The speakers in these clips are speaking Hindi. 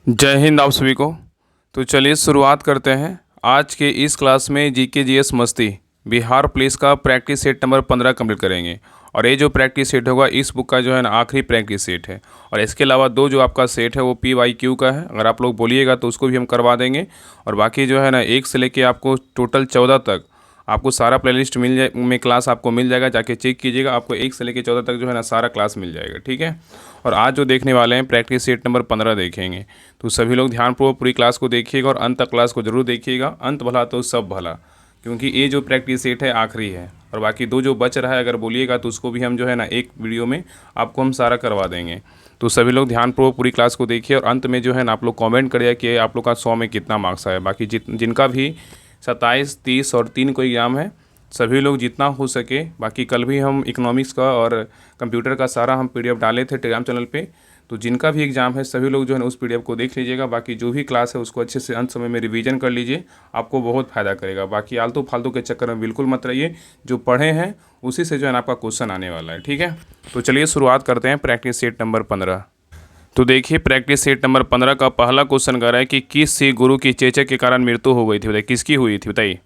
जय हिंद आप सभी को। तो चलिए शुरुआत करते हैं आज के इस क्लास में जीके जीएस मस्ती बिहार पुलिस का प्रैक्टिस सेट नंबर 15 कंप्लीट करेंगे। और ये जो प्रैक्टिस सेट होगा इस बुक का जो है ना आखिरी प्रैक्टिस सेट है। और इसके अलावा दो जो आपका सेट है वो PYQ का है, अगर आप लोग बोलिएगा तो उसको भी हम करवा देंगे। और बाकी जो है ना 1 से लेके आपको टोटल 14 तक आपको सारा प्लेलिस्ट मिल जाए में क्लास आपको मिल जाएगा, जाके चेक कीजिएगा। आपको 1 से लेके 14 तक जो है ना सारा क्लास मिल जाएगा, ठीक है। और आज जो देखने वाले हैं प्रैक्टिस सेट नंबर 15 देखेंगे, तो सभी लोग ध्यानपूर्वक पूरी क्लास को देखिएगा और अंत तक क्लास को जरूर देखिएगा। अंत भला तो सब भला, क्योंकि ये जो प्रैक्टिस सेट है आखिरी है। और बाकी दो जो बच रहा है अगर बोलिएगा तो उसको भी हम जो है ना एक वीडियो में आपको हम सारा करवा देंगे। तो सभी लोग ध्यानपूर्वक पूरी क्लास को देखिए और अंत में जो है ना आप लोग कमेंट करिए कि आप लोग का 100 में कितना मार्क्स आया। बाकी जिनका भी 27, 30 और 3 को एग्ज़ाम है, सभी लोग जितना हो सके, बाकी कल भी हम इकोनॉमिक्स का और कंप्यूटर का सारा हम PDF डाले थे टेलीग्राम चैनल पे, तो जिनका भी एग्ज़ाम है सभी लोग जो है ना उस PDF को देख लीजिएगा। बाकी जो भी क्लास है उसको अच्छे से अंत समय में रिवीजन कर लीजिए, आपको बहुत फ़ायदा करेगा। बाकी आलतू फालतू के चक्कर में बिल्कुल मत रहिए, जो पढ़े हैं उसी से जो है ना आपका क्वेश्चन आने वाला है, ठीक है। तो चलिए शुरुआत करते हैं प्रैक्टिस सेट नंबर 15। तो देखिए प्रैक्टिस सेट नंबर 15 का पहला क्वेश्चन कह रहा है कि किस सिख गुरु की चेचक के कारण मृत्यु हो गई थी। बताइए किसकी हुई थी, बताइए।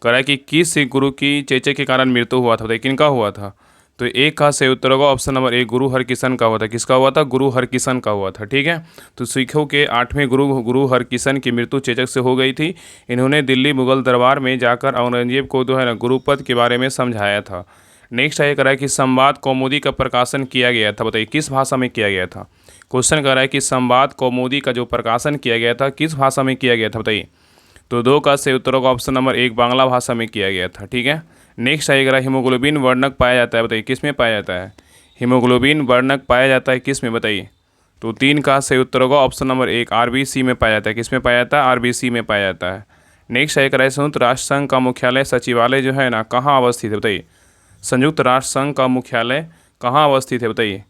कह रहा है कि किस सिख गुरु की चेचक के कारण मृत्यु हुआ था, बताइए किनका हुआ था। तो एक का सही उत्तर होगा ऑप्शन नंबर 1, गुरु हरकिशन का हुआ था। किसका हुआ था? गुरु हरकिशन का हुआ था, ठीक है। तो सिखों के 8वें गुरु हरकिशन की मृत्यु चेचक से हो गई थी। इन्होंने दिल्ली मुगल दरबार में जाकर औरंगजेब को जो है ना गुरुपद के बारे में समझाया था। नेक्स्ट है, कह रहा है कि संवाद कौमुदी का प्रकाशन किया गया था। बताइए किस भाषा में किया गया था। क्वेश्चन कर रहा है कि संवाद कौमुदी का जो प्रकाशन किया गया था किस भाषा में किया गया था, बताइए। तो 2 का सही उत्तर होगा ऑप्शन नंबर 1, बांग्ला भाषा में किया गया था, ठीक है। नेक्स्ट आएगा हीमोग्लोबिन वर्णक पाया जाता है। बताइए किस में पाया जाता है। हीमोग्लोबिन वर्णक पाया जाता है किस में, बताइए। तो 3 का सही उत्तर होगा ऑप्शन नंबर 1, RBC में पाया जाता है। किस में पाया जाता है? RBC में पाया जाता है। नेक्स्ट आएगा संयुक्त राष्ट्र संघ का मुख्यालय सचिवालय जो है ना कहाँ अवस्थित है, बताइए। संयुक्त राष्ट्र संघ का मुख्यालय कहाँ अवस्थित है, बताइए।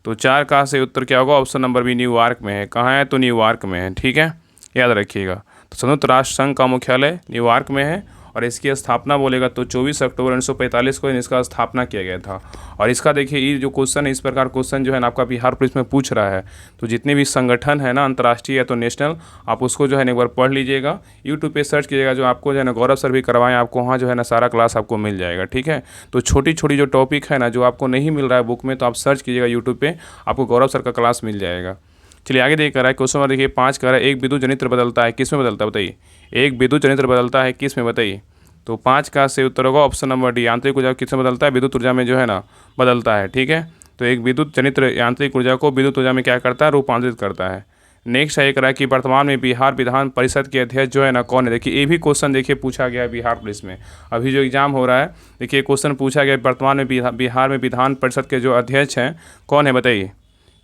तो 4 का सही उत्तर क्या होगा? ऑप्शन नंबर बी, न्यूयॉर्क में है। कहाँ है? तो न्यूयॉर्क में है, ठीक है, याद रखिएगा। तो संयुक्त राष्ट्र संघ का मुख्यालय न्यूयॉर्क में है। और इसकी स्थापना बोलेगा तो 24 अक्टूबर 1945 को इसका स्थापना किया गया था। और इसका देखिए ये जो क्वेश्चन है, इस प्रकार क्वेश्चन जो है ना आपका बिहार पुलिस में पूछ रहा है। तो जितने भी संगठन है ना अंतर्राष्ट्रीय या तो नेशनल, आप उसको जो है ना एक बार पढ़ लीजिएगा। यूट्यूब पे सर्च कीजिएगा, जो आपको जो है ना गौरव सर भी करवाएं, आपको वहाँ जो है ना सारा क्लास आपको मिल जाएगा, ठीक है। तो छोटी छोटी जो टॉपिक है ना जो आपको नहीं मिल रहा है बुक में, तो आप सर्च कीजिएगा यूट्यूब पे, आपको गौरव सर का क्लास मिल जाएगा। चलिए आगे देख कर रहा है क्वेश्चन नंबर देखिए 5 कह रहा है एक विद्युत जनित्र बदलता है किस में बदलता है, बताइए। एक विद्युत जनित्र बदलता है किस में, बताइए। तो 5 का सही उत्तर होगा ऑप्शन नंबर डी, आंतरिक ऊर्जा किस में बदलता है? विद्युत ऊर्जा में जो है ना बदलता है, ठीक है। तो एक विद्युत जनित्र यांत्रिक ऊर्जा को विद्युत ऊर्जा में क्या करता है? रूपांतरित करता है। नेक्स्ट है, कह रहा है कि वर्तमान में बिहार विधान परिषद के अध्यक्ष जो है ना कौन है। देखिए ये भी क्वेश्चन देखिए पूछा गया है बिहार पुलिस में, अभी जो एग्जाम हो रहा है। देखिए क्वेश्चन पूछा गया वर्तमान में बिहार में विधान परिषद के जो अध्यक्ष हैं कौन है, बताइए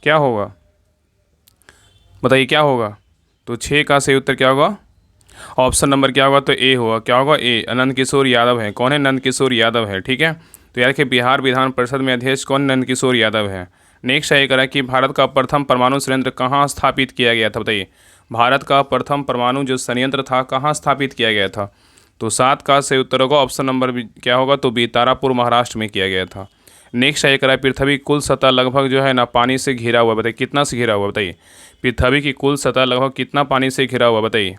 क्या होगा, बताइए क्या होगा। तो 6 का सही उत्तर क्या होगा? ऑप्शन नंबर क्या होगा? तो ए होगा। क्या होगा? ए, नंद किशोर यादव है। कौन है? नंद किशोर यादव है, ठीक है। तो यार कि बिहार विधान परिषद में अध्यक्ष कौन? नंद किशोर यादव है। नेक्स्ट है करा कि भारत का प्रथम परमाणु संयंत्र कहाँ स्थापित किया गया था, बताइए। भारत का प्रथम परमाणु जो संयंत्र था कहाँ स्थापित किया गया था। तो 7 का सही उत्तर होगा ऑप्शन नंबर क्या होगा? तो बी, तारापुर महाराष्ट्र में किया गया था। नेक्स्ट है करा पृथ्वी कुल सतह लगभग जो है ना पानी से घिरा हुआ, बताइए कितना से घिरा हुआ, बताइए। पृथ्वी की कुल सतह लगभग कितना पानी से घिरा हुआ, बताइए।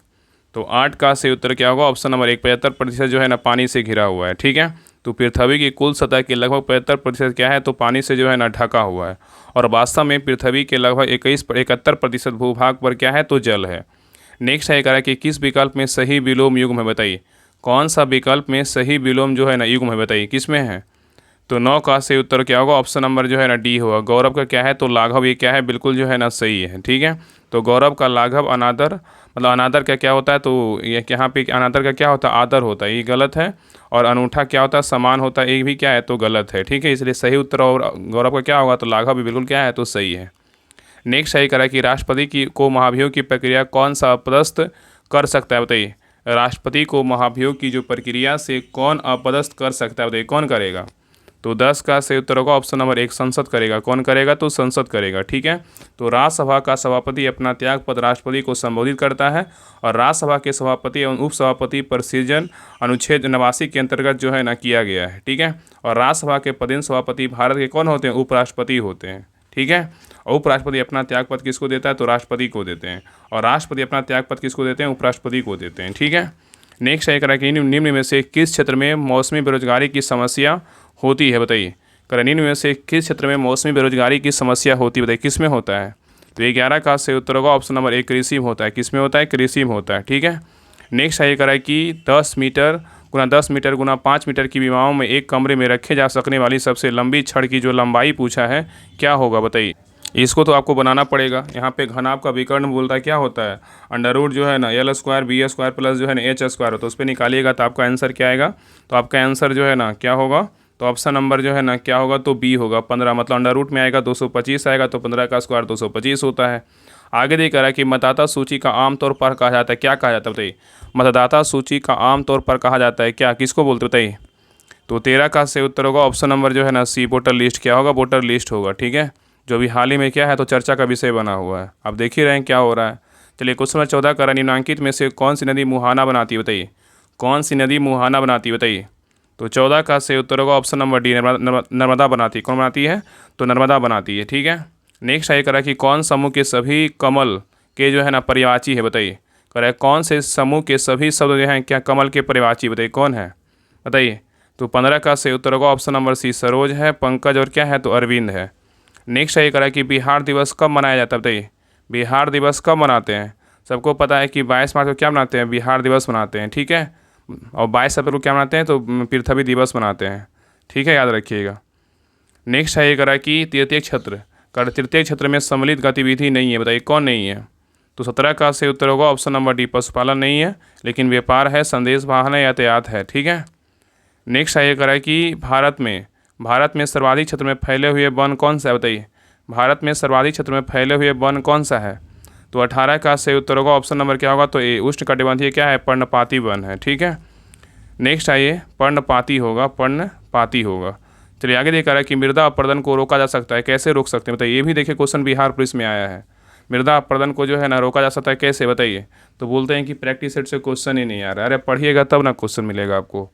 तो 8 का सही उत्तर क्या होगा? ऑप्शन नंबर 1, 75% जो है ना पानी से घिरा हुआ है, ठीक है। तो पृथ्वी की कुल सतह के लगभग 75% क्या है? तो पानी से जो है ना ढका हुआ है। और वास्तव में पृथ्वी के लगभग 71% भूभाग पर क्या है? तो जल है। नेक्स्ट है कह रहा है कि किस विकल्प में सही विलोम युग्म है, बताइए। कौन सा विकल्प में सही विलोम जो है ना युग्म है, बताइए किस में है। तो 9 का सही उत्तर क्या होगा? ऑप्शन नंबर जो है ना डी होगा। गौरव का क्या है? तो लाघव, ये क्या है? बिल्कुल जो है ना सही है, ठीक है। तो गौरव का लाघव अनादर, मतलब अनादर का क्या होता है? तो ये यहाँ पे अनादर का क्या होता है? आदर होता है, ये गलत है। और अनूठा क्या होता है? समान होता है, ये भी क्या है? तो गलत है, ठीक है। इसलिए सही उत्तर और गौरव का क्या होगा? तो लाघव भी बिल्कुल क्या है? तो सही है। नेक्स्ट सही करा कि राष्ट्रपति की को महाभियोग की प्रक्रिया कौन सा अपदस्थ कर सकता है, बताइए। राष्ट्रपति को महाभियोग की जो प्रक्रिया से कौन अपदस्थ कर सकता है, बताइए कौन करेगा। तो 10 का सही उत्तर होगा ऑप्शन नंबर 1, संसद करेगा। कौन करेगा? तो संसद करेगा, ठीक है। तो राज्यसभा का सभापति अपना त्यागपत्र राष्ट्रपति को संबोधित करता है। और राज्यसभा के सभापति एवं उपसभापति पर सृजन अनुच्छेद 89 के अंतर्गत जो है ना किया गया है, ठीक है। और राज्यसभा के पदेन सभापति भारत के कौन होते हैं? उपराष्ट्रपति होते हैं, ठीक है। और उपराष्ट्रपति अपना त्यागपत्र किसको देता है, तो राष्ट्रपति को देते हैं। और राष्ट्रपति अपना त्यागपत्र किसको देते हैं, उपराष्ट्रपति को देते हैं, ठीक है। नेक्स्ट है करा कि निम्न में से किस क्षेत्र में मौसमी बेरोजगारी की समस्या होती है, बताइए। निम्न में से किस क्षेत्र में मौसमी बेरोजगारी की समस्या होती है, बताइए किस में होता है। तो 11 का से उत्तर होगा ऑप्शन नंबर 1 कृषि में होता है। किस में होता है, कृषि में होता है, ठीक है। नेक्स्ट है करा कि 10 मीटर गुना 5 मीटर की विमाओं में एक कमरे में रखे जा सकने वाली सबसे लंबी छड़ की जो लंबाई पूछा है क्या होगा, बताइए। इसको तो आपको बनाना पड़ेगा। यहाँ पे घनाभ का विकर्ण बोलता है क्या होता है, अंडर रूट जो है ना L² B² प्लस जो है ना H², तो उस पर निकालिएगा तो आपका आंसर क्या आएगा। तो आपका आंसर जो है ना क्या होगा, तो ऑप्शन नंबर जो है ना क्या होगा, तो बी होगा 15। मतलब अंडर रूट में आएगा 225 आएगा, तो 15 का स्क्वायर 225 होता है। आगे देख रहा है कि मतदाता सूची का आमतौर पर कहा जाता है, क्या कहा जाता है बताइए। मतदाता सूची का आमतौर पर कहा जाता है क्या, किसको बोलते बताइए। तो 13 का से उत्तर होगा ऑप्शन नंबर जो है ना सी, वोटर लिस्ट। क्या होगा, वोटर लिस्ट होगा, ठीक है। जो भी हाल ही में क्या है तो चर्चा का विषय बना हुआ है। आप देख ही रहे हैं क्या हो रहा है। चलिए क्वेश्चन नंबर 14 का निम्नांकित में से कौन सी नदी मुहाना बनाती है, बताइए। कौन सी नदी मुहाना बनाती है, बताइए। तो 14 का से उत्तर होगा ऑप्शन नंबर डी, नर्मदा बनाती है। कौन बनाती है, तो नर्मदा बनाती है, ठीक है। नेक्स्ट है करा कि कौन समूह के सभी कमल के जो है ना पर्यायवाची है, बताइए। करा कौन से समूह के सभी शब्द जो हैं क्या कमल के पर्यायवाची, बताइए कौन है, बताइए। तो 15 का से उत्तर होगा ऑप्शन नंबर सी, सरोज है, पंकज और क्या है, तो अरविंद है। नेक्स्ट है करा कि बिहार दिवस कब मनाया जाता है, बताइए। बिहार दिवस कब मनाते हैं। सबको पता है कि 22 मार्च को क्या मनाते हैं, बिहार दिवस मनाते हैं, ठीक है। और 22 अप्रैल को क्या मनाते हैं, तो पृथ्वी दिवस मनाते हैं, ठीक है, याद रखिएगा। नेक्स्ट है करा कि तृतीय क्षेत्र में सम्मिलित गतिविधि नहीं है, बताइए कौन नहीं है। तो 17 का से उत्तर होगा ऑप्शन नंबर डी, पशुपालन नहीं है, लेकिन व्यापार है, संदेश वाहन है, यातायात है, ठीक है। नेक्स्ट है करा कि भारत में सर्वाधिक क्षेत्र में फैले हुए वन कौन सा है, बताइए। भारत में सर्वाधिक क्षेत्र में फैले हुए वन कौन सा है। तो 18 का से उत्तर होगा ऑप्शन नंबर क्या होगा, तो ए, उष्णकटिबंधीय क्या है, पर्णपाती वन है, ठीक है। नेक्स्ट आइए पर्णपाती होगा। चलिए आगे देखा रहा है कि मृदा अपरदन को रोका जा सकता है, कैसे रोक सकते हैं, बताइए। ये भी देखिए क्वेश्चन बिहार पुलिस में आया है। मृदा अपरदन को जो है ना रोका जा सकता है कैसे, बताइए। तो बोलते हैं कि प्रैक्टिस सेट से क्वेश्चन ही नहीं आ रहा है। अरे पढ़िएगा तब ना क्वेश्चन मिलेगा आपको।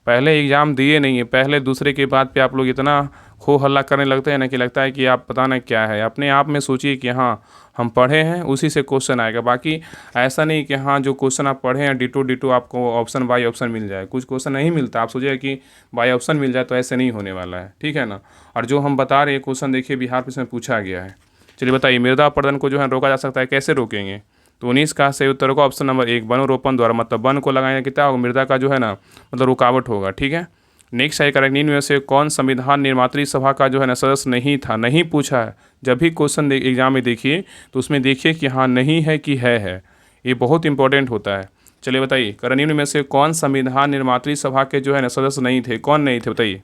पहले एग्जाम दिए नहीं है, पहले दूसरे के बाद पे आप लोग इतना हो हल्ला करने लगते हैं ना कि लगता है कि आप पता ना क्या है। अपने आप में सोचिए कि हाँ हम पढ़े हैं, उसी से क्वेश्चन आएगा। बाकी ऐसा नहीं कि हाँ जो क्वेश्चन आप पढ़े हैं डिटो आपको ऑप्शन बाई ऑप्शन मिल जाए। कुछ क्वेश्चन नहीं मिलता, आप सोचिए कि बाई ऑप्शन मिल जाए, तो ऐसे नहीं होने वाला है, ठीक है ना। और जो हम बता रहे हैं क्वेश्चन देखिए बिहार पुलिस में पूछा गया है। चलिए बताइए मृदा अपरदन को जो है रोका जा सकता है, कैसे रोकेंगे। तो 19 का सही उत्तर होगा ऑप्शन नंबर 1, वनोरोपण द्वारा। मतलब वन को लगाने कितना होगा, मृदा का जो है ना मतलब रुकावट होगा, ठीक है। नेक्स्ट है करेक्ट, इनमें से कौन संविधान निर्मात्री सभा का जो है ना सदस्य नहीं था, नहीं पूछा है। जब भी क्वेश्चन एग्जाम में देखिए तो उसमें देखिए कि हाँ नहीं है कि है, ये बहुत इंपॉर्टेंट होता है। चलिए बताइए निम्न में से कौन संविधान निर्मात्री सभा के जो है ना सदस्य नहीं थे, कौन नहीं थे बताइए।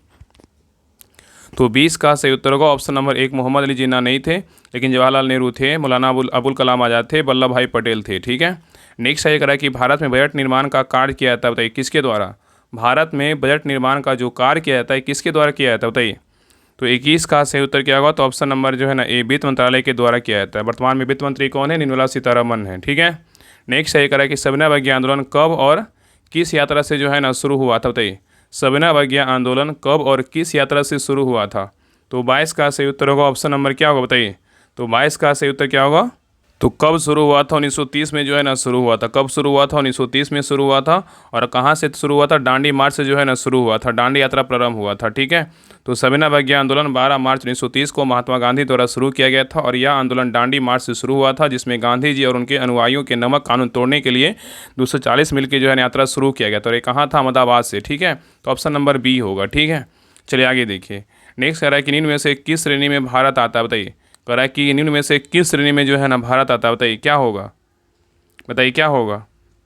तो 20 का सही उत्तर होगा ऑप्शन नंबर 1, मोहम्मद अली जिन्ना नहीं थे, लेकिन जवाहरलाल नेहरू थे, मौलाना अबुल कलाम आज़ाद थे, वल्लभ भाई पटेल थे, ठीक है। नेक्स्ट है करा कि भारत में बजट निर्माण का कार्य किया जाता है, बताइए किसके द्वारा। भारत में बजट निर्माण का जो कार्य किया जाता है किसके द्वारा किया जाता है बताइए। तो 21 का सही उत्तर क्या होगा, तो ऑप्शन नंबर जो है ना ए, वित्त मंत्रालय के द्वारा किया जाता है। वर्तमान में वित्त मंत्री कौन है, निर्मला सीतारमण है, ठीक है। नेक्स्ट है करा कि सविनय अवज्ञा आंदोलन कब और किस यात्रा से जो है ना शुरू हुआ था बताइए। सविनय अवज्ञा आंदोलन कब और किस यात्रा से शुरू हुआ था। तो 22 का सही उत्तर होगा ऑप्शन नंबर क्या होगा बताइए। तो 22 का सही उत्तर क्या होगा, तो कब शुरू हुआ था, 1930 में जो है ना शुरू हुआ था। कब शुरू हुआ था, 1930 में शुरू हुआ था। और कहाँ से शुरू हुआ था, डांडी मार्च से जो है ना शुरू हुआ था, डांडी यात्रा प्रारंभ हुआ था, ठीक है। तो सविनय अवज्ञा आंदोलन 12 मार्च 1930 को महात्मा गांधी द्वारा शुरू किया गया था। और यह आंदोलन डांडी मार्च से शुरू हुआ था, जिसमें गांधी जी और उनके अनुयायियों के नमक कानून तोड़ने के लिए 240 मील की जो है यात्रा शुरू किया गया था। और ये कहाँ था, अहमदाबाद से, ठीक है। तो ऑप्शन नंबर बी होगा, ठीक है। चलिए आगे देखिए। नेक्स्ट कह रहा है कि निम्न में से किस श्रेणी में भारत आता है बताइए। कह रहा है कि निम्न में से किस श्रेणी में जो है ना भारत आता है बताइए, क्या होगा, बताइए क्या होगा।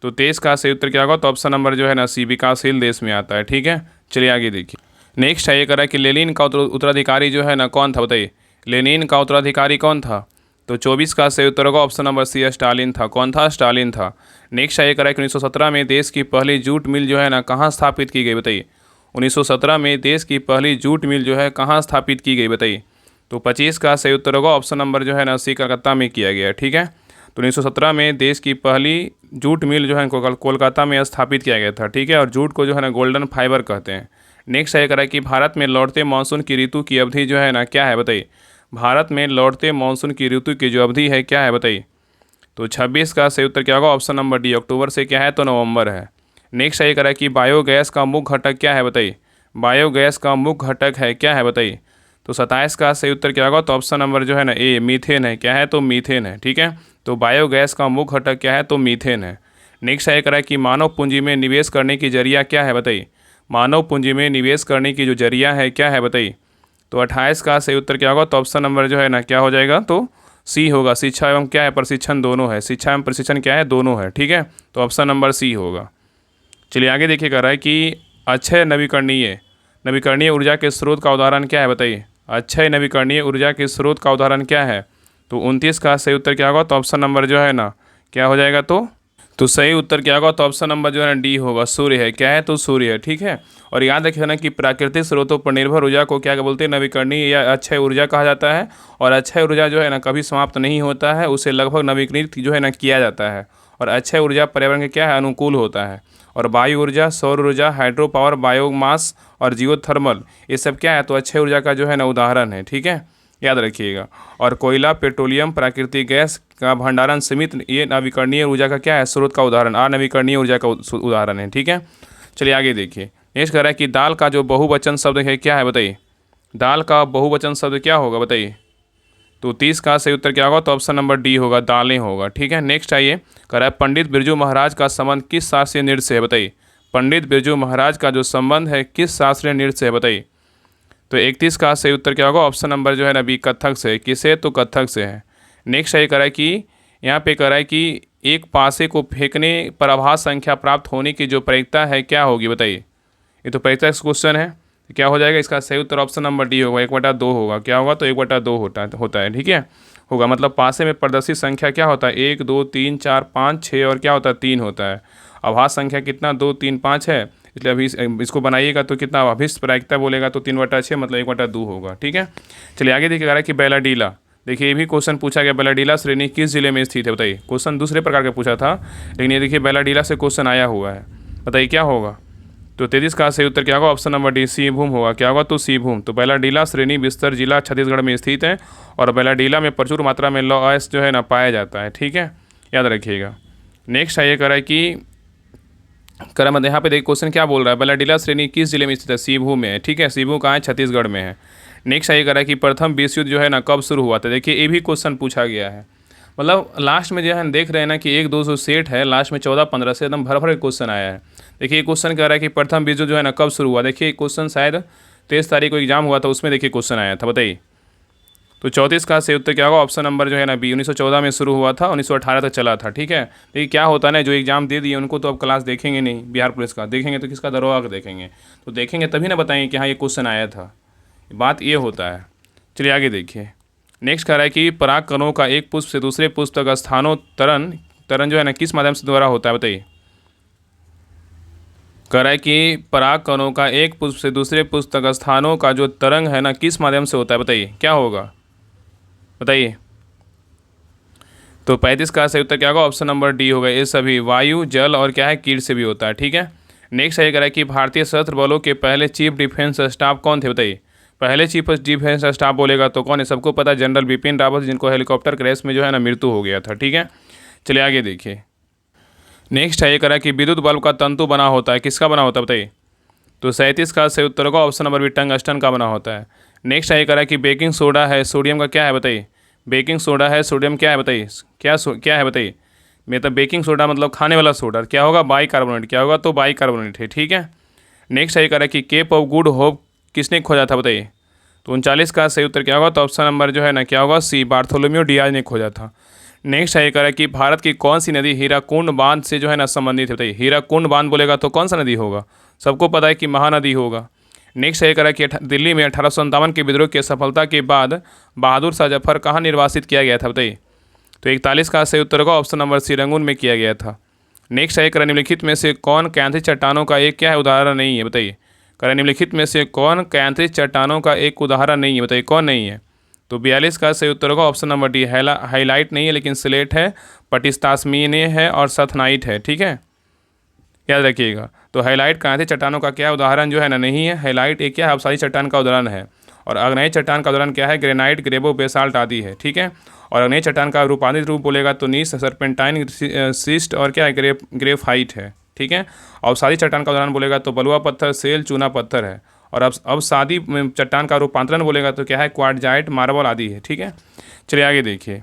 तो 23 का सही उत्तर क्या होगा, तो ऑप्शन नंबर जो है ना सी, विकासशील देश में आता है, ठीक है। चलिए आगे देखिए। नेक्स्ट है ये कह रहा है कि लेनिन का उत्तराधिकारी जो है ना कौन था बताइए। लेनिन का उत्तराधिकारी कौन था। तो 24 का सही उत्तर होगा ऑप्शन नंबर सी, स्टालिन था। कौन था, स्टालिन था। नेक्स्ट है ये कह रहा है कि 1917 में देश की पहली जूट मिल जो है ना कहाँ स्थापित की गई बताइए। 1917 में देश की पहली जूट मिल जो है कहाँ स्थापित की गई बताइए। तो 25 का सही उत्तर होगा ऑप्शन नंबर जो है ना सी, कलकत्ता में किया गया, ठीक है। तो 1917 में देश की पहली जूट मिल जो है कोलकाता में स्थापित किया गया था, ठीक है। और जूट को जो है ना गोल्डन फाइबर कहते हैं। नेक्स्ट है कह रहा है कि भारत में लौटते मानसून की ऋतु की अवधि जो है ना क्या है बताइए। भारत में लौटते मानसून की ऋतु की जो अवधि है क्या है बताइए। तो 26 का सही उत्तर क्या होगा, ऑप्शन नंबर डी, अक्टूबर से क्या है तो नवंबर है। नेक्स्ट ये करा कि बायोगैस का मुख्य घटक क्या है बताइए। बायोगैस का मुख्य घटक है क्या है बताइए। तो 27 का सही उत्तर क्या होगा, तो ऑप्शन नंबर जो है ना ए, मीथेन है। क्या है तो मीथेन है, ठीक है। तो बायोगैस का मुख्य घटक क्या है तो मीथेन है। नेक्स्ट ये करा कि मानव पूंजी में निवेश करने की जरिया क्या है बताइए। मानव पूंजी में निवेश करने की जो जरिया है क्या है बताइए। तो 28 का सही उत्तर क्या होगा, तो ऑप्शन नंबर जो है ना क्या हो जाएगा, तो सी होगा। शिक्षा एवं क्या है प्रशिक्षण दोनों है, शिक्षा एवं प्रशिक्षण क्या है दोनों है, ठीक है। तो ऑप्शन नंबर सी होगा। चलिए आगे देखिए, कह रहा है कि अक्षय नवीकरणीय नवीकरणीय ऊर्जा के स्रोत का उदाहरण क्या है बताइए। अक्षय नवीकरणीय ऊर्जा के स्रोत का उदाहरण क्या है। तो 29 का सही उत्तर क्या होगा, तो ऑप्शन नंबर जो है ना क्या हो जाएगा, तो सही उत्तर क्या होगा, तो ऑप्शन नंबर जो है ना डी होगा, सूर्य है। क्या है तो सूर्य है, ठीक है। और याद रखिए ना कि प्राकृतिक स्रोतों पर निर्भर ऊर्जा को क्या बोलते हैं, नवीकरणीय या अक्षय ऊर्जा कहा जाता है। और अक्षय ऊर्जा जो है ना कभी समाप्त नहीं होता है, उसे लगभग नवीकरणित जो है ना किया जाता है। और अक्षय ऊर्जा पर्यावरण के क्या है अनुकूल होता है। और वायु ऊर्जा, सौर ऊर्जा, हाइड्रो पावर, बायोमास और जियोथर्मल, ये सब क्या है तो अक्षय ऊर्जा का जो है ना उदाहरण है, ठीक है, याद रखिएगा। और कोयला, पेट्रोलियम, प्राकृतिक गैस का भंडारण सीमित, ये नवीकरणीय ऊर्जा का क्या है स्रोत का उदाहरण, नवीकरणीय ऊर्जा का उदाहरण है, ठीक है। चलिए आगे देखिए, नेक्स्ट कह रहा है कि दाल का जो बहुवचन शब्द है क्या है बताइए। दाल का बहुवचन शब्द क्या होगा बताइए। तो 30 का सही उत्तर क्या होगा, तो ऑप्शन नंबर डी होगा, दालें होगा, ठीक है। नेक्स्ट आइए, कह रहा है पंडित बिरजू महाराज का संबंध किस शास्त्रीय नृत्य से है बताइए। पंडित बिरजू महाराज का जो संबंध है किस शास्त्रीय नृत्य से है बताइए। तो 31 का सही उत्तर क्या होगा, ऑप्शन नंबर जो है ना बी, कथक से। किसे तो कथक से है। नेक्स्ट ये कह रहा है कि यहाँ पे कह रहा है कि एक पासे को फेंकने पर आभास संख्या प्राप्त होने की जो प्रायिकता है क्या होगी बताइए। ये तो प्रायिकता क्वेश्चन है, क्या हो जाएगा इसका सही उत्तर ऑप्शन नंबर डी होगा, 1/2 होगा। क्या होगा तो 1/2 होता है, ठीक है, होगा। मतलब पासे में प्रदर्शित संख्या क्या होता है 1 2 3 4 5 6 और क्या होता है 3 होता है। आभास संख्या कितना 2 3 5 है, इसलिए अभी इसको बनाइएगा तो कितना अभिष्ट प्रायिकता बोलेगा तो 3/6 मतलब 1/2 होगा, ठीक है। चलिए आगे देखिए, कह रहा है कि बैलाडीला, देखिए ये भी क्वेश्चन पूछा गया, बैलाडीला श्रेणी किस जिले में स्थित है बताइए। क्वेश्चन दूसरे प्रकार का पूछा था, लेकिन ये देखिए बैलाडीला से क्वेश्चन आया हुआ है, बताइए क्या होगा। तो 33 का सही उत्तर क्या होगा, ऑप्शन नंबर डी, सिंहभूम होगा। क्या होगा तो सिंहभूम। तो बैलाडीला श्रेणी बिस्तर जिला छत्तीसगढ़ में स्थित है और बैलाडीला में प्रचुर मात्रा में लॉस जो है ना पाया जाता है, ठीक है, याद रखिएगा। नेक्स्ट है ये कह रहा है कि मत यहाँ पे देखिए क्वेश्चन क्या बोल रहा है, बैलाडीला श्रेणी किस जिले में स्थित है, सिंहभूम में है, ठीक है। सिंहभूम कहाँ है, छत्तीसगढ़ में है। नेक्स्ट ये कह रहा है कि प्रथम विश्व युद्ध जो है ना कब शुरू हुआ था। देखिए ये भी क्वेश्चन पूछा गया है, मतलब लास्ट में जो है देख रहे हैं ना कि 1-2 सेट है, लास्ट में 14-15 से एकदम भर भर क्वेश्चन आया है। देखिए क्वेश्चन कह रहा है कि प्रथम विश्व जो है ना कब शुरू हुआ। देखिए क्वेश्चन शायद 23 तारीख को एग्जाम हुआ था, उसमें देखिए क्वेश्चन आया था, बताइए। तो 34 का सही उत्तर क्या होगा, ऑप्शन नंबर जो है ना बी, 1914 में शुरू हुआ था, 1918 तक चला था, ठीक है। देखिए क्या होता है ना, जो एग्जाम दे दिए उनको तो अब क्लास देखेंगे नहीं, बिहार पुलिस का देखेंगे तो किसका दरोगा का देखेंगे, तो देखेंगे तभी ना बताएंगे कि हाँ ये क्वेश्चन आया था, बात ये होता है। चलिए आगे देखिए, नेक्स्ट कह रहा है कि पराग कणों का एक पुष्प से दूसरे पुष्प तक स्थानांतरण जो है ना किस माध्यम से द्वारा होता है बताइए। कह रहा है कि पराग कणों का एक पुष्प से दूसरे पुष्प तक स्थानों का जो तरंग है ना किस माध्यम से होता है बताइए, क्या होगा बताइए। तो 35 का सही उत्तर क्या होगा, ऑप्शन नंबर डी होगा, ये सभी वायु, जल और क्या है कीट से भी होता है, ठीक है। नेक्स्ट ये कह रहा है कि भारतीय सशस्त्र बलों के पहले चीफ डिफेंस स्टाफ कौन थे बताइए। पहले चीफ डिफेंस स्टाफ बोलेगा तो कौन है, सबको पता है जनरल बिपिन रावत, जिनको हेलीकॉप्टर क्रैश में जो है ना मृत्यु हो गया था, ठीक है। चलिए आगे देखिए, नेक्स्ट है ये कह रहा है कि विद्युत बल्ब का तंतु बना होता है, किसका बना होता है बताइए। तो 37 का सही उत्तर होगा, ऑप्शन नंबर बी, टंगस्टन का बना होता है। नेक्स्ट है ये कह रहा है कि बेकिंग सोडा है सोडियम का क्या है बताइए। बेकिंग सोडा है सोडियम क्या है बताइए, क्या है बताइए। मतलब बेकिंग सोडा मतलब खाने वाला सोडा, क्या होगा बाइकार्बोनेट, क्या होगा तो बाइकार्बोनेट है, ठीक है। नेक्स्ट है ये कह रहा है कि केप ऑफ गुड होप किसने खोजा था बताइए। तो 39 का सही उत्तर क्या होगा, तो ऑप्शन नंबर जो है ना क्या होगा सी, बार्थोलोम्यू डियाज ने खोजा था। नेक्स्ट है ये कह रहा है कि भारत की कौन सी नदी हीराकुंड बांध से जो है ना संबंधित है बताइए। हीराकुंड बांध बोलेगा तो कौन सा नदी होगा, सबको पता है कि महानदी होगा। नेक्स्ट है ये कह रहा है कि दिल्ली में 1857 के विद्रोह की सफलता के बाद बहादुर शाह जफर कहाँ निर्वासित किया गया था बताइए। तो 41 का सही उत्तर होगा, ऑप्शन नंबर सी, रंगून में किया गया था। नेक्स्ट है कह निम्नलिखित में से कौन कैंथिक चट्टानों का एक क्या है उदाहरण नहीं है बताइए। कह निम्नलिखित में से कौन कैंथिक चट्टानों का एक उदाहरण नहीं है बताइए, कौन नहीं है। तो 42 का सही उत्तर होगा, ऑप्शन नंबर डी, हाईलाइट नहीं है लेकिन स्लेट है, पटिस्तास्मीने है और सथनाइट है, ठीक है, याद रखिएगा। तो हाईलाइट कैंथिक चट्टानों का क्या उदाहरण जो है ना नहीं है, हाईलाइट एक क्या है अवसादी चट्टान का उदाहरण है। और आग्नेय चट्टान का उदाहरण क्या है, ग्रेनाइट, ग्रेबो, बेसाल्ट आदि है, ठीक है। और आग्नेय चट्टान का रूपांतरित रूप बोलेगा तो नीस, सर्पेंटाइन, सिस्ट और क्या है, ग्रेफाइट है, ठीक है। और सादी चट्टान का उदाहरण बोलेगा तो बलुआ पत्थर, सेल, चूना पत्थर है। और अब सादी चट्टान का रूपांतरण बोलेगा तो क्या है, क्वार्टजाइट, मार्बल आदि है, ठीक है। चलिए आगे देखिए।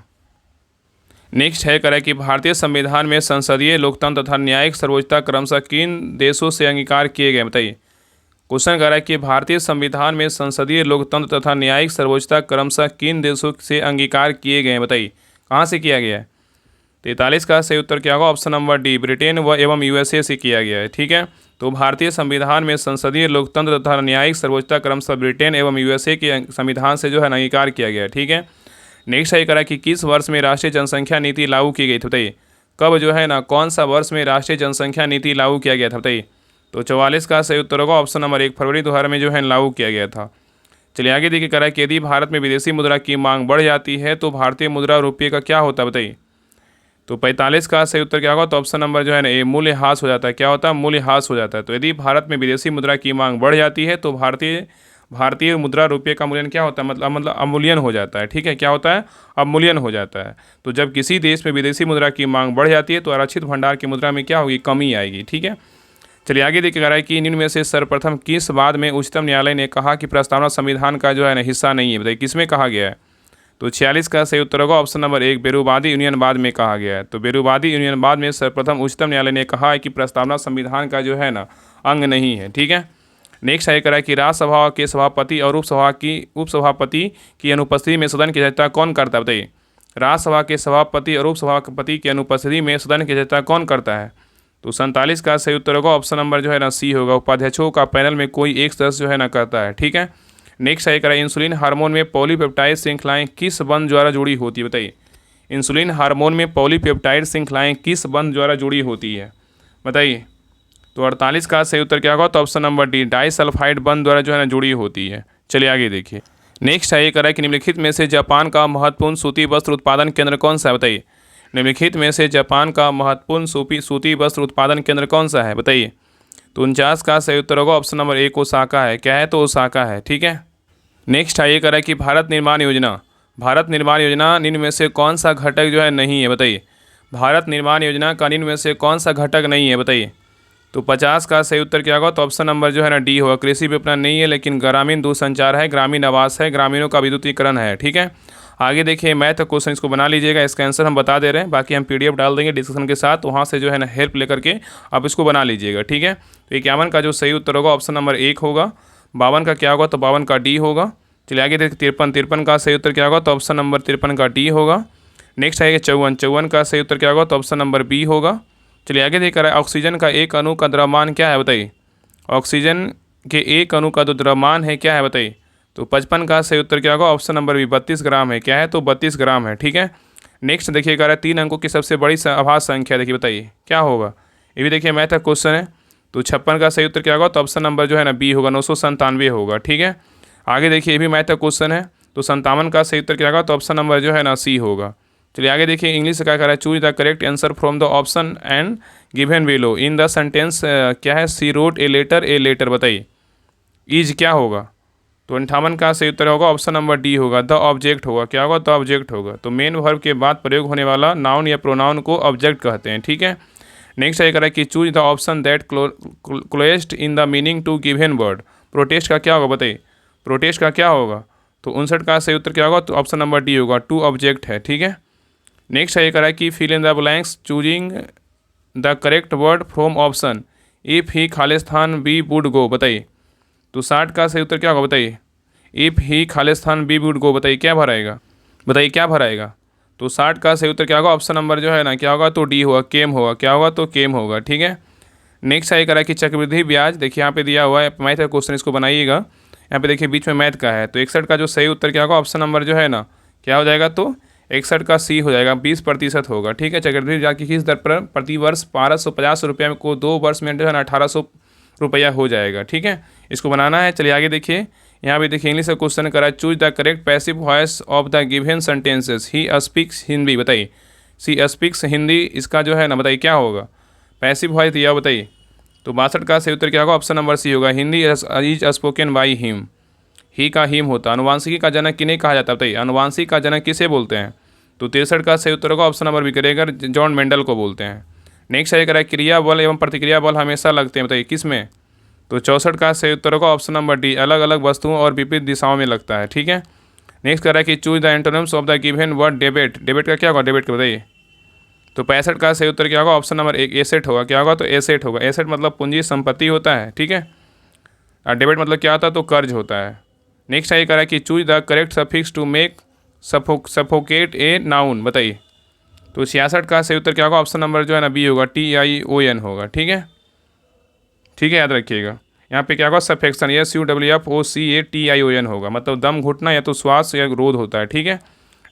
नेक्स्ट है करें कि भारतीय संविधान में संसदीय लोकतंत्र तथा न्यायिक सर्वोच्चता क्रमशः किन देशों से अंगीकार किए गए, बताइए। क्वेश्चन कर रहा है कि भारतीय संविधान में संसदीय लोकतंत्र तथा न्यायिक सर्वोच्चता क्रमशः किन देशों से अंगीकार किए गए हैं, बताइए। कहाँ से किया गया है? 43 का सही उत्तर क्या होगा, ऑप्शन नंबर डी, ब्रिटेन व एवं यूएसए से किया गया है, ठीक है। तो भारतीय संविधान में संसदीय लोकतंत्र तथा न्यायिक सर्वोच्चता क्रमशः ब्रिटेन एवं यूएसए के संविधान से जो है अंगीकार किया गया है, ठीक है। नेक्स्ट है करा कि किस वर्ष में राष्ट्रीय जनसंख्या नीति लागू की गई थी, बताइए। कब जो है ना, कौन सा वर्ष में राष्ट्रीय जनसंख्या नीति लागू किया गया था, बताइए। तो 44 का सही उत्तर होगा ऑप्शन नंबर 1, फरवरी 2000 में जो है लागू किया गया था। चलिए आगे देखिए करा कि यदि भारत में विदेशी मुद्रा की मांग बढ़ जाती है तो भारतीय मुद्रा रुपये का क्या होता है, बताइए। तो 45 का सही उत्तर क्या होगा, तो ऑप्शन नंबर जो है ना, ये मूल्यह्रास हो जाता है। क्या होता है, मूल्यह्रास हो जाता है। तो यदि भारत में विदेशी मुद्रा की मांग बढ़ जाती है तो भारतीय मुद्रा रुपये का मूल्यन क्या होता है, मतलब अवमूल्यन हो जाता है, ठीक है। क्या होता है, अवमूल्यन हो जाता है। तो जब किसी देश में विदेशी मुद्रा की मांग बढ़ जाती है तो आरक्षित भंडार की मुद्रा में क्या होगी, कमी आएगी, ठीक है। चलिए आगे देखिए कह रहा है कि निम्न में से सर्वप्रथम किस बाद में उच्चतम न्यायालय ने कहा कि प्रस्तावना संविधान का जो है ना हिस्सा नहीं है, बताइए। किसमें कहा गया है? तो 46 का सही उत्तर होगा ऑप्शन नंबर 1, बेरूवादी यूनियनवाद में कहा गया है। तो बेरूवादी यूनियनवाद में सर्वप्रथम उच्चतम न्यायालय ने कहा है कि प्रस्तावना संविधान का जो है ना अंग नहीं है, ठीक है। नेक्स्ट है करा कि राज्यसभा के सभापति और उपसभापति की अनुपस्थिति में सदन की अध्यक्षता कौन करता है, बताइए। राज्यसभा के सभापति और उपसभापति की अनुपस्थिति में सदन की अध्यक्षता कौन करता है? तो 47 का सही उत्तर होगा ऑप्शन नंबर जो है ना सी होगा, उपाध्यक्षों का पैनल में कोई एक सदस्य जो है ना करता है, ठीक है। नेक्स्ट है करा इंसुलिन हार्मोन में पॉलीपेप्टाइड श्रृंखलाएं किस बंध द्वारा जुड़ी होती है, बताइए। इंसुलिन हार्मोन में पॉलीपेप्टाइड श्रृंखलाएं किस बंध द्वारा जुड़ी होती है, बताइए। तो 48 का सही उत्तर क्या होगा, तो ऑप्शन नंबर डी, डाइसल्फाइड बंध द्वारा जो है ना जुड़ी होती है। चलिए आगे देखिए। नेक्स्ट है ये करा कि निम्नलिखित में से जापान का महत्वपूर्ण सूती वस्त्र उत्पादन केंद्र कौन सा है, बताइए। निम्नलिखित में से जापान का महत्वपूर्ण सूती वस्त्र उत्पादन केंद्र कौन सा है, बताइए। तो 49 का सही उत्तर होगा ऑप्शन नंबर 1, ओसाका है। क्या है, तो ओसाका है, ठीक है। नेक्स्ट है ये करा कि भारत निर्माण योजना निम्न में से कौन सा घटक जो है नहीं है, बताइए। भारत निर्माण योजना का निम्न में से कौन सा घटक नहीं है, बताइए। तो 50 का सही उत्तर क्या होगा, तो ऑप्शन नंबर जो है ना डी होगा, कृषि विपणन नहीं है, लेकिन ग्रामीण दूरसंचार है, ग्रामीण आवास है, ग्रामीणों का विद्युतीकरण है, ठीक है। आगे देखिए मैथ क्वेश्चन इसको बना लीजिएगा, इसका आंसर हम बता दे रहे हैं, बाकी हम PDF डाल देंगे डिस्कशन के साथ, वहाँ से जो है ना हेल्प लेकर के आप इसको बना लीजिएगा, ठीक है। तो 51 का जो सही उत्तर होगा ऑप्शन नंबर 1 होगा। 52 का क्या होगा, तो 52 का डी होगा। चलिए आगे देखिए 53 का सही उत्तर क्या होगा, तो ऑप्शन नंबर 53 का डी होगा। नेक्स्ट है 54 का सही उत्तर क्या होगा, तो ऑप्शन नंबर बी होगा। चलिए आगे देखिए ऑक्सीजन का एक अणु का द्रव्यमान क्या है, बताइए। ऑक्सीजन के एक अणु का जो द्रव्यमान है क्या है, बताइए। तो 55 का सही उत्तर क्या होगा, ऑप्शन नंबर बी, 32 ग्राम है। क्या है, तो 32 ग्राम है, ठीक है। नेक्स्ट देखिए कह रहा है 3 अंकों की सबसे बड़ी आभास संख्या, देखिए बताइए क्या होगा। ये भी देखिए मैथ का क्वेश्चन है। तो 56 का सही उत्तर क्या होगा, तो ऑप्शन नंबर जो है ना बी होगा, 997 होगा, ठीक है। आगे देखिए ये भी मैथ का क्वेश्चन है। तो 57 का सही उत्तर क्या होगा, तो ऑप्शन नंबर जो है ना सी होगा। चलिए आगे देखिए इंग्लिश से क्या कर रहा है, choose the correct answer from the option and given below in the sentence क्या है, सी रोट ए लेटर, बताइए। इज क्या होगा, तो 58 का सही उत्तर होगा ऑप्शन नंबर डी होगा, द ऑब्जेक्ट होगा। क्या होगा, द ऑब्जेक्ट होगा। तो मेन वर्ब के बाद प्रयोग होने वाला नाउन या प्रोनाउन को ऑब्जेक्ट कहते हैं, ठीक है। नेक्स्ट है करें कि choose the option that closest in the meaning to given word. Protest का क्या होगा, बताइए। प्रोटेस्ट का क्या होगा, तो 59 का सही उत्तर क्या होगा, तो ऑप्शन नंबर डी होगा, टू ऑब्जेक्ट है, ठीक है। नेक्स्ट है ये करा कि fill in the blanks choosing the correct word from option if he खालिस्तान बी वुड गो, बताइए। तो 60 का सही उत्तर क्या होगा, बताइए। इफ़ ही खालिस्तान बी वुड गो, बताइए क्या भराएगा, बताइए क्या भराएगा। तो 60 का सही उत्तर क्या होगा, ऑप्शन नंबर जो है ना क्या होगा, तो डी होगा, केम होगा। क्या होगा, तो केम होगा, ठीक है। नेक्स्ट है करा कि चक्रवृद्धि ब्याज, देखिए यहाँ पे दिया हुआ है मैथ का क्वेश्चन, इसको बनाइएगा। यहाँ पे देखिए बीच में मैथ का है। तो 61 का जो सही उत्तर क्या होगा, ऑप्शन नंबर जो है ना क्या हो जाएगा, तो 61 का सी हो जाएगा, 20% होगा, ठीक है। चक्रवृद्धि ब्याज की किस दर पर प्रतिवर्ष 1250 रुपये को 2 वर्ष में जो है ना 1800 रुपया हो जाएगा, ठीक है। इसको बनाना है। चलिए आगे देखिए यहाँ पे देखिए इंग्लिश का क्वेश्चन करा, choose the correct passive voice of the given sentences. He speaks Hindi, बताइए। सी स्पीक्स हिंदी, इसका जो है ना बताइए क्या होगा, पैसिव वॉइस दिया, बताइए। तो 62 का सही उत्तर क्या होगा, ऑप्शन नंबर सी होगा, Hindi is spoken by him. He का हिम होता। अनुवांशिकी का जनक किन्हें कहा जाता है बताइए, अनुवांशिक का जनक किसे बोलते हैं? तो 63 का सही उत्तर होगा ऑप्शन नंबर बी करेगा, जॉन मेंडल को बोलते हैं। नेक्स्ट है करेगा क्रिया बल एवं प्रतिक्रिया बल हमेशा लगते हैं बताइए किस में? तो 64 का सही उत्तर होगा ऑप्शन नंबर डी, अलग अलग वस्तुओं और विपरीत दिशाओं में लगता है। ठीक है। नेक्स्ट कर रहा है कि choose the antonyms of the given word debit. Debit का क्या होगा, डेबिट का बताइए। तो 65 का सही उत्तर क्या होगा, ऑप्शन नंबर एक एसेट होगा। क्या होगा, तो एसेट होगा। एसेट मतलब पूंजी संपत्ति होता है। ठीक है। और डेबिट मतलब क्या होता है, तो कर्ज होता है। नेक्स्ट है करा कि choose the correct suffix to make suffocate a noun बताइए। तो 66 का सही उत्तर क्या होगा, ऑप्शन नंबर जो है ना बी होगा, TION होगा। ठीक है। ठीक है, याद रखिएगा। यहाँ पे क्या होगा, सफेक्शन, SUFFOCATION होगा, मतलब दम घुटना या तो श्वास या रोध होता है। ठीक है।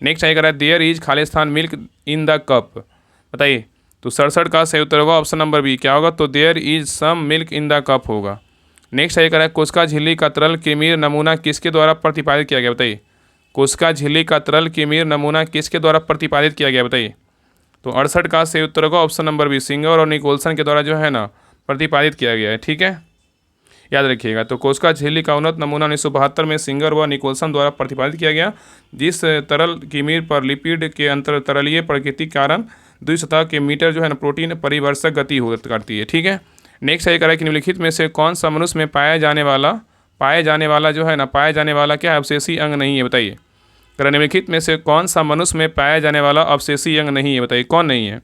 नेक्स्ट है करा देयर इज खालिस्तान मिल्क इन द कप बताइए। तो 67 का सही उत्तर होगा ऑप्शन नंबर बी, क्या होगा, तो there is some milk in the cup होगा। नेक्स्ट है करा कोशिका झिल्ली का तरल किमीर नमूना किसके द्वारा प्रतिपादित किया गया बताइए। कोशिका झिल्ली का तरल किमीर नमूना किसके द्वारा प्रतिपादित किया गया बताइए। तो 68 का सही उत्तर होगा ऑप्शन नंबर बी, सिंगर और निकोलसन के द्वारा जो है ना प्रतिपादित किया गया है। ठीक है, याद रखिएगा। तो कोशिका झिल्ली का उन्नत नमूना 1972 में सिंगर व निकोलसन द्वारा प्रतिपादित किया गया, जिस तरल किमीर पर लिपिड के अंतर तरलीय प्रकृति के कारण द्विसतह के मीटर जो है ना प्रोटीन परिवर्षक गति हो करती है। ठीक है। नेक्स्ट है कि निम्नलिखित में से कौन सा मनुष्य में पाया जाने वाला जो है ना पाया जाने वाला क्या अवशेषी अंग नहीं है बताइए। निम्नलिखित में से कौन सा मनुष्य में पाया जाने वाला अवशेषी अंग नहीं है बताइए, कौन नहीं है।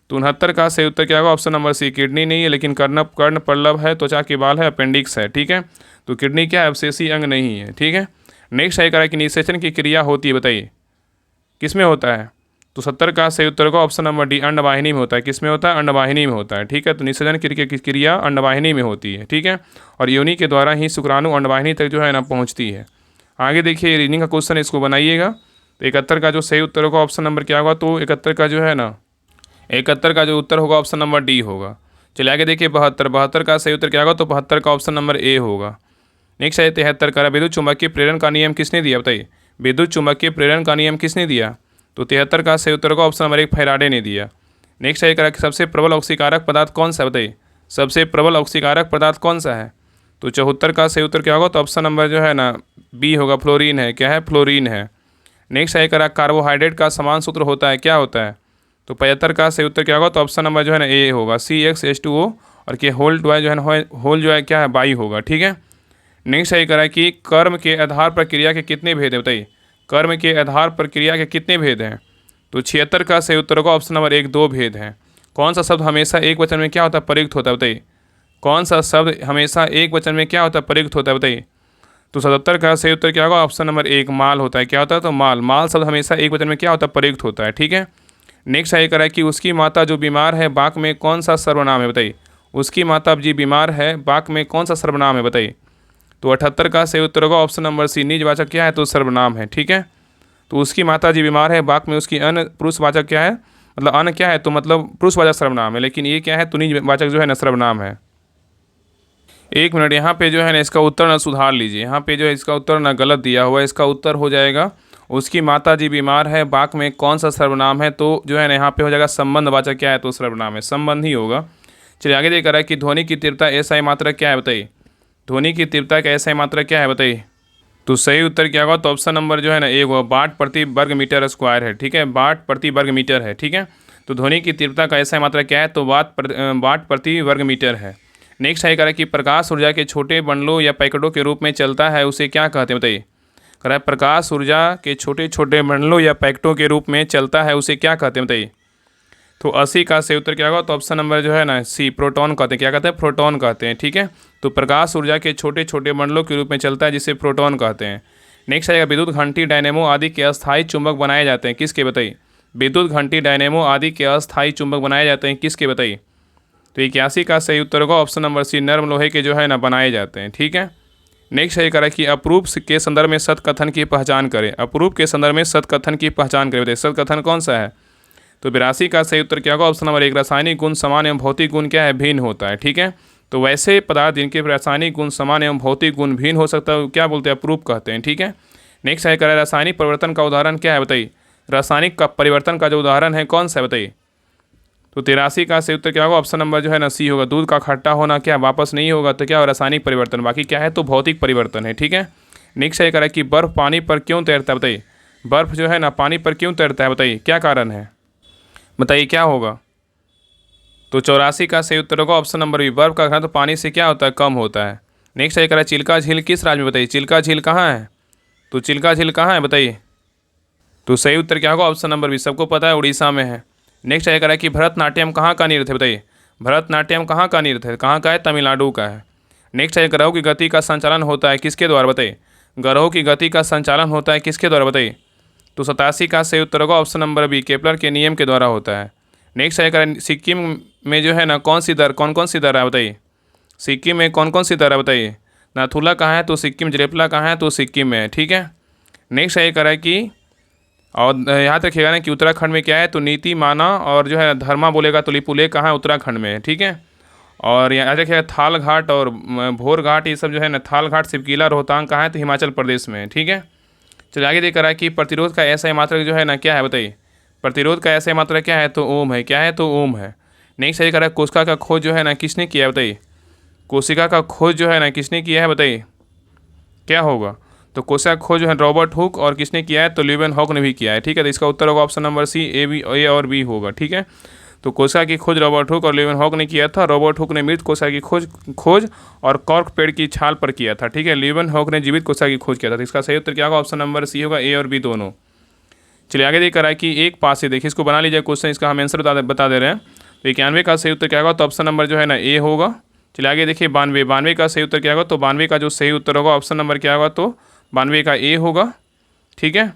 तो 69 का सही उत्तर क्या होगा, ऑप्शन नंबर सी, किडनी नहीं है, लेकिन कर्ण पल्लव है, त्वचा के बाल है, अपेंडिक्स है। ठीक है। तो किडनी क्या है, अवशेषी अंग नहीं है। ठीक है। नेक्स्ट है करा कि निषेचन की क्रिया होती है बताइए, किस में होता है। तो 70 का सही उत्तर होगा ऑप्शन नंबर डी, अंडवाहिनी में होता है। किस में होता है, अंडवाहिनी में होता है। ठीक है। तो निषेचन की क्रिया अंडवाहिनी में होती है। ठीक है। और योनि के द्वारा ही शुक्राणु अंडवाहिनी तक जो है ना पहुँचती है। आगे देखिए रीडिंग का क्वेश्चन, इसको बनाइएगा। तो 71 का जो सही उत्तर होगा ऑप्शन नंबर क्या होगा, तो 71 का जो है ना 71 का जो उत्तर होगा ऑप्शन नंबर डी होगा। चलिए आगे देखिए 72 का सही उत्तर क्या होगा, तो 72 का ऑप्शन नंबर ए होगा। नेक्स्ट है 73 का विद्युत चुम्बकीय प्रेरण का नियम किसने दिया बताइए। विद्युत चुम्बकीय प्रेरण का नियम किसने दिया। तो 73 का सही उत्तर होगा ऑप्शन नंबर एक, फैराडे ने दिया। नेक्स्ट है कि सबसे प्रबल ऑक्सीकारक पदार्थ कौन सा है बताइए। सबसे प्रबल ऑक्सीकारक पदार्थ कौन सा है। तो 74 का सही उत्तर क्या होगा, तो ऑप्शन नंबर जो है ना बी होगा, फ्लोरीन है। क्या है, फ्लोरीन है। नेक्स्ट है कार्बोहाइड्रेट का समान सूत्र होता है, क्या होता है। तो 75 का सही उत्तर क्या होगा, तो ऑप्शन नंबर जो है ना ए होगा, CxH2O, और के होल जो है क्या है, बाई होगा। ठीक है। नेक्स्ट है करा कि कर्म के आधार पर क्रिया के कितने भेद हैं बताइए। कर्म के आधार पर क्रिया के कितने भेद हैं। तो 76 का सही उत्तर होगा ऑप्शन नंबर एक, 2 भेद हैं। कौन सा शब्द हमेशा एक वचन में क्या होता है, प्रयुक्त होता है बताइए। कौन सा शब्द हमेशा एक वचन में क्या होता है, प्रयुक्त होता है बताइए। तो 77 का सही उत्तर क्या होगा, ऑप्शन नंबर एक, माल होता है। क्या होता है, तो माल शब्द हमेशा एक वचन में क्या होता है, प्रयुक्त होता है। ठीक है। नेक्स्ट है करा कि उसकी माता जो बीमार है बाक में कौन सा सर्वनाम है बताइए। उसकी माता जी बीमार है बाक में कौन सा सर्वनाम है बताइए। तो 78 का सही उत्तर होगा ऑप्शन नंबर सी, निजवाचक क्या है, तो सर्वनाम है। ठीक है। तो उसकी माता जी बीमार है बाक में उसकी अन पुरुषवाचक क्या है, मतलब अन क्या है, तो मतलब पुरुषवाचक सर्वनाम है, लेकिन ये क्या है, तो निजवाचक जो है ना सर्वनाम है। एक मिनट, यहाँ पे जो है ना इसका उत्तर ना सुधार लीजिए। यहाँ पे जो है इसका उत्तर ना गलत दिया हुआ है। इसका उत्तर हो जाएगा उसकी माता जी बीमार है बाक में कौन सा सर्वनाम है, तो जो है ना यहाँ पे हो जाएगा संबंधवाचक क्या है, तो सर्वनाम है, संबंध ही होगा। चलिए आगे देख रहा है कि ध्वनि की तीव्रता एसआई मात्रा क्या है बताइए। ध्वनि की तीव्रता का एसआई मात्रा क्या है बताइए। तो सही उत्तर क्या होगा, तो ऑप्शन नंबर जो है ना एक होगा, वाट प्रति वर्ग मीटर स्क्वायर है। ठीक है, वाट प्रति वर्ग मीटर है। ठीक है। तो ध्वनि की तीव्रता का एसआई मात्रा क्या है, तो वाट प्रति वर्ग मीटर है। नेक्स्ट है कह रहा है कि प्रकाश ऊर्जा के छोटे बंडलों या पैकेटों के रूप में चलता है, उसे क्या कहते हैं बताइए। कह रहा है प्रकाश ऊर्जा के छोटे छोटे बंडलों या पैकेटों के रूप में चलता है, उसे क्या कहते हैं बताइए। तो 80 का सही उत्तर क्या होगा, तो ऑप्शन नंबर जो है ना सी, प्रोटॉन कहते हैं। क्या कहते हैं, प्रोटॉन कहते हैं। ठीक है। तो प्रकाश ऊर्जा के छोटे छोटे बंडलों के रूप में चलता है, जिसे प्रोटॉन कहते हैं। नेक्स्ट आएगा विद्युत घंटी डायनेमो आदि के अस्थायी चुंबक बनाए जाते हैं, किसके बताइए। विद्युत घंटी डायनेमो आदि के अस्थायी चुंबक बनाए जाते हैं, किसके बताइए। तो 81 का सही उत्तर होगा ऑप्शन नंबर सी, नर्म लोहे के जो है ना बनाए जाते हैं। ठीक है। नेक्स्ट है करा कि अप्रूप के संदर्भ में सत कथन की पहचान करें। अप्रूप के संदर्भ में सत कथन की पहचान करें, बताइए सत कथन कौन सा है। तो 82 का सही उत्तर क्या होगा, ऑप्शन नंबर एक, रासायनिक गुण समान एवं भौतिक गुण क्या है, भिन्न होता है। ठीक है। तो वैसे पदार्थ जिनके रासायनिक गुण समान एवं भौतिक गुण भिन्न हो सकता है क्या बोलते हैं, अप्रूप कहते हैं। ठीक है। नेक्स्ट है करा रासायनिक परिवर्तन का उदाहरण क्या है बताइए। रासायनिक का परिवर्तन का जो उदाहरण है कौन सा है बताइए। तो 83 का सही उत्तर क्या होगा, ऑप्शन नंबर जो है ना सी होगा, दूध का खट्टा होना क्या वापस नहीं होगा, तो क्या हो, रासायनिक परिवर्तन। बाकी क्या है, तो भौतिक परिवर्तन है। ठीक है। नेक्स्ट है करा कि बर्फ़ पानी पर क्यों तैरता है, बताइए। बर्फ़ जो है ना पानी पर क्यों तैरता है, बताइए क्या कारण है, बताइए क्या होगा। तो 84 का सही उत्तर होगा ऑप्शन नंबर बी, बर्फ़ का घनत्व पानी से क्या होता है, कम होता है। नेक्स्ट है करा चिल्का झील किस राज्य में, बताइए। चिल्का झील कहाँ है, तो चिल्का झील कहाँ है, बताइए। तो सही उत्तर क्या होगा ऑप्शन नंबर बी, सबको पता है उड़ीसा में है। नेक्स्ट है करा कि भरतनाट्यम कहाँ का नृत्य है, बताइए। भरतनाट्यम कहाँ का नृत्य है, कहाँ का है, तमिलनाडु का है। नेक्स्ट है ग्रहों की गति का संचालन होता है किसके द्वारा, बताइए। ग्रहों की गति का संचालन होता है किसके द्वारा, बताइए। तो 87 का सही उत्तर होगा ऑप्शन नंबर बी, केपलर के नियम के द्वारा होता है। नेक्स्ट है करा सिक्किम में जो है ना कौन कौन सी दर है, बताइए। सिक्किम में कौन कौन सी दर है, बताइए। नाथुला कहाँ है, तो सिक्किम। जरेपला कहाँ है, तो सिक्किम में है, ठीक है। नेक्स्ट है करा कि और याद रखिएगा ना कि उत्तराखंड में क्या है, तो नीति माना और जो है धर्मा बोलेगा तो लिपुलेख कहाँ है, उत्तराखंड में है, ठीक है। और याद रखिएगा थाल घाट और भोर घाट ये सब जो है ना, थाल घाट सिपकीला रोहतांग कहाँ है, तो हिमाचल प्रदेश में है, ठीक है। चलिए आगे देख रहा है कि प्रतिरोध का ऐसा मात्रक जो है ना क्या है, बताइए। प्रतिरोध का ऐसा मात्रक क्या है, तो ओम है, क्या है, तो ओम है। नेक्स्ट है करा कोशिका का खोज जो है ना किसने किया है, बताइए। कोशिका का खोज जो है ना किसने किया है, बताइए क्या होगा। तो कोशिका खोज जो है रॉबर्ट हुक और किसने किया है, तो ल्यूवेन हॉक ने भी किया है, ठीक है। तो इसका उत्तर होगा ऑप्शन नंबर सी, ए और बी होगा, ठीक है। तो कोशिका की खोज रॉबर्ट हुक और ल्यूवेन हॉक ने किया था। रॉबर्ट हुक ने मृत कोशिका की खोज और कॉर्क पेड़ की छाल पर किया था, ठीक है। ल्यूवेन हॉक ने जीवित कोशिका की खोज किया था। तो इसका सही उत्तर क्या होगा, ऑप्शन नंबर सी होगा, ए और बी दोनों। चलिए आगे देख रहा है कि एक पास से देखिए, इसको बना लीजिए क्वेश्चन, इसका हम आंसर बता दे रहे हैं। तो 91 का सही उत्तर क्या होगा, तो ऑप्शन नंबर जो है ना ए होगा। चलिए आगे देखिए 92 का सही उत्तर क्या होगा, तो 92 का जो सही उत्तर होगा ऑप्शन नंबर क्या होगा, तो 92 का ए होगा, ठीक है।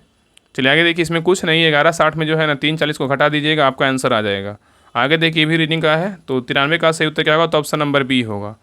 चलिए आगे देखिए इसमें कुछ नहीं है, 1160 में जो है ना 340 को घटा दीजिएगा, आपका आंसर आ जाएगा। आगे देखिए भी रीडिंग का है, तो 93 का सही उत्तर क्या होगा, तो ऑप्शन नंबर बी होगा।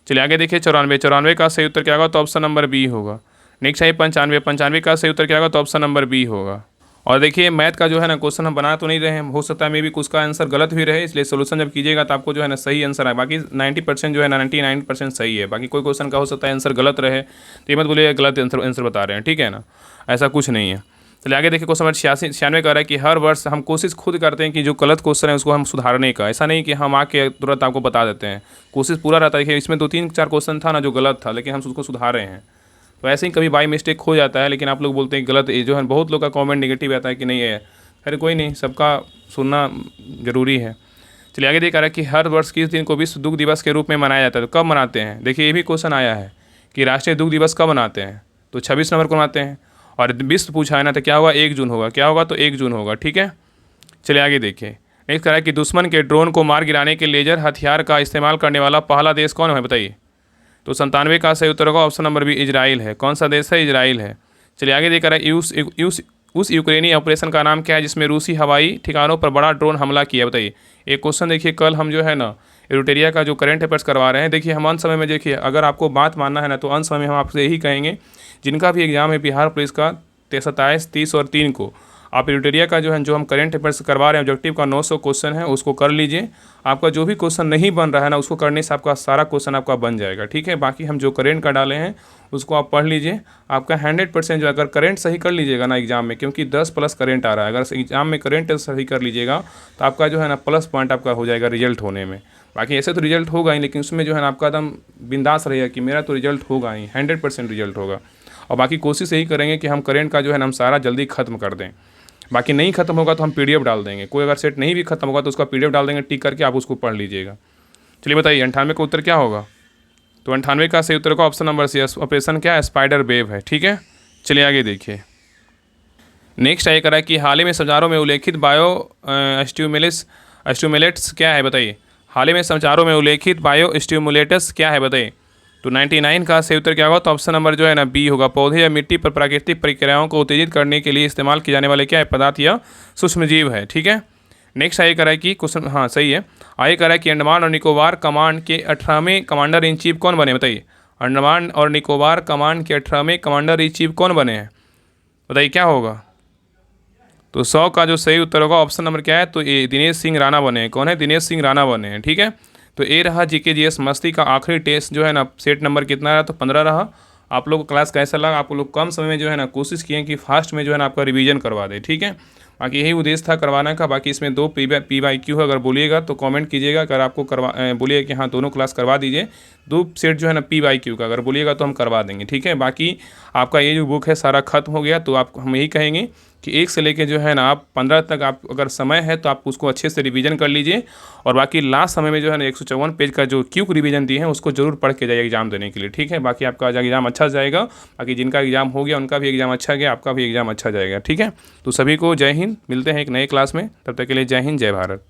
चलिए आगे देखिए 94 का सही उत्तर क्या होगा, तो ऑप्शन नंबर बी होगा। नेक्स्ट है 95 का सही उत्तर क्या होगा, तो ऑप्शन नंबर बी होगा। और देखिए मैथ का जो है ना क्वेश्चन हम बना तो नहीं रहे हैं, हो सकता है मे भी कुछ का आंसर गलत भी रहे, इसलिए सोल्यूशन जब कीजिएगा तो आपको जो है ना सही आंसर आए। बाकी 90% जो है ना 99% सही है, बाकी कोई क्वेश्चन का हो सकता है आंसर गलत रहे, तो ये मत बोलिए गलत आंसर बता रहे हैं, ठीक है ना, ऐसा कुछ नहीं है। चलिए आगे देखिए क्वेश्चन नंबर 96 कह रहा है कि हर वर्ष हम कोशिश खुद करते हैं कि जो गलत क्वेश्चन है उसको हम सुधारने का, ऐसा नहीं कि हम आके तुरंत आपको बता देते हैं, कोशिश पूरा रहता है। देखिए इसमें 2-3-4 क्वेश्चन था ना जो गलत था, लेकिन हम उसको सुधार रहे हैं। तो ऐसे ही कभी बाई मिस्टेक हो जाता है, लेकिन आप लोग बोलते हैं गलत, जो है बहुत लोग का कमेंट नेगेटिव आता है कि नहीं है, खैर कोई नहीं, सबका सुनना जरूरी है। चलिए आगे देखा रहा है कि हर वर्ष किस दिन को विश्व दुग्ध दिवस के रूप में मनाया जाता है, तो कब मनाते हैं। देखिए ये भी क्वेश्चन आया है कि राष्ट्रीय दुग्ध दिवस कब मनाते हैं, तो 26 नवंबर को मनाते हैं। और विश्व पूछा है ना, तो क्या होगा, 1 जून होगा, क्या होगा, तो 1 जून होगा, ठीक है। चलिए आगे देखिए नेक्स्ट कह रहा है कि दुश्मन के ड्रोन को मार गिराने के लेजर हथियार का इस्तेमाल करने वाला पहला देश कौन है, बताइए। तो 97 का सही उत्तर होगा ऑप्शन नंबर बी, इजराइल है। कौन सा देश है, इजराइल है। चलिए आगे देख रहा है उस यूक्रेनी ऑपरेशन का नाम क्या है जिसमें रूसी हवाई ठिकानों पर बड़ा ड्रोन हमला किया, बताइए। एक क्वेश्चन देखिए कल हम जो है ना एरोटेरिया का जो करंट अफेयर्स करवा रहे हैं, देखिए हम अंत समय में देखिए, अगर आपको बात मानना है ना तो अंत समय में हम आपसे यही कहेंगे, जिनका भी एग्जाम है बिहार पुलिस का 27, 30 और 3 को, आप एरोटेरिया का जो है जो हम करंट अफेयर्स करवा रहे हैं ऑब्जेक्टिव का 900 क्वेश्चन है, उसको कर लीजिए। आपका जो भी क्वेश्चन नहीं बन रहा है ना उसको करने से आपका सारा क्वेश्चन आपका बन जाएगा, ठीक है। बाकी हम जो करंट का डाले हैं उसको आप पढ़ लीजिए, आपका 100% जो अगर करंट सही कर लीजिएगा ना एग्जाम में, क्योंकि 10 प्लस करंट आ रहा है, अगर एग्जाम में करंट सही कर लीजिएगा तो आपका जो है ना प्लस पॉइंट आपका हो जाएगा रिजल्ट होने में। बाकी ऐसे तो रिजल्ट होगा ही, लेकिन उसमें जो है ना आपका एकदम बिंदास रहेगा कि मेरा तो रिजल्ट होगा ही, 100% रिजल्ट होगा। और बाकी कोशिश यही करेंगे कि हम करंट का जो है ना हम सारा जल्दी खत्म कर दें। बाकी नहीं खत्म होगा तो हम PDF डाल देंगे, कोई अगर सेट नहीं भी खत्म होगा तो उसका PDF डाल देंगे, टिक करके आप उसको पढ़ लीजिएगा। चलिए बताइए 98 का उत्तर क्या होगा, तो 98 का सही उत्तर का ऑप्शन नंबर सी, ऑपरेशन क्या है, स्पाइडर वेव है, ठीक है। चलिए आगे देखिए नेक्स्ट आगे करा कि हाल ही में समाचारों में उल्लेखित बायो स्टिमुलेट्स क्या है, बताइए। हाल ही में समाचारों में उल्लेखित बायो स्टिमुलेटस क्या है, बताइए। तो 99 का सही उत्तर क्या होगा, तो ऑप्शन नंबर जो है ना बी होगा। पौधे या मिट्टी पर प्राकृतिक प्रक्रियाओं को उत्तेजित करने के लिए इस्तेमाल किए जाने वाले क्या है, पदार्थ या सूक्ष्मजीव है, ठीक है। नेक्स्ट आगे करा कि क्वेश्चन, हाँ सही है। आगे करा कि अंडमान और निकोबार कमांड के 18वें कमांडर इन चीफ कौन बने, बताइए। अंडमान और निकोबार कमांड के 18वें कमांडर इन चीफ कौन बने हैं, बताइए क्या होगा। तो 100 का जो सही उत्तर होगा ऑप्शन नंबर क्या है, तो ये दिनेश सिंह राणा बने हैं। कौन है, दिनेश सिंह राणा बने हैं, ठीक है। तो ये रहा GK मस्ती का आखिरी टेस्ट जो है ना, सेट नंबर कितना रहा, तो 15 रहा। आप लोग को क्लास कैसा लगा, आप लोग कम समय में जो है ना कोशिश किए कि फास्ट में जो है ना आपका रिवीजन करवा दे, ठीक है। बाकी यही उद्देश्य था करवाना का। बाकी इसमें 2 PYQ है, अगर बोलिएगा तो कमेंट कीजिएगा। अगर आपको बोलिएगा कि हाँ दोनों क्लास करवा दीजिए, 2 सेट जो है ना PYQ का अगर बोलिएगा तो हम करवा देंगे, ठीक है। बाकी आपका ये जो बुक है सारा खत्म हो गया, तो आपको हम यही कहेंगे कि 1 से लेके जो है ना आप 15 तक आप अगर समय है तो आप उसको अच्छे से रिवीजन कर लीजिए। और बाकी लास्ट समय में जो है ना 154 पेज का जो क्विक रिवीजन दिए हैं उसको जरूर पढ़ के जाइए एग्जाम देने के लिए, ठीक है। बाकी आपका एग्जाम अच्छा जाएगा। बाकी जिनका एग्जाम हो गया उनका भी एग्जाम अच्छा गया, आपका भी एग्जाम अच्छा जाएगा, ठीक है। तो सभी को जय हिंद, मिलते हैं एक नए क्लास में, तब तक के लिए जय हिंद जय भारत।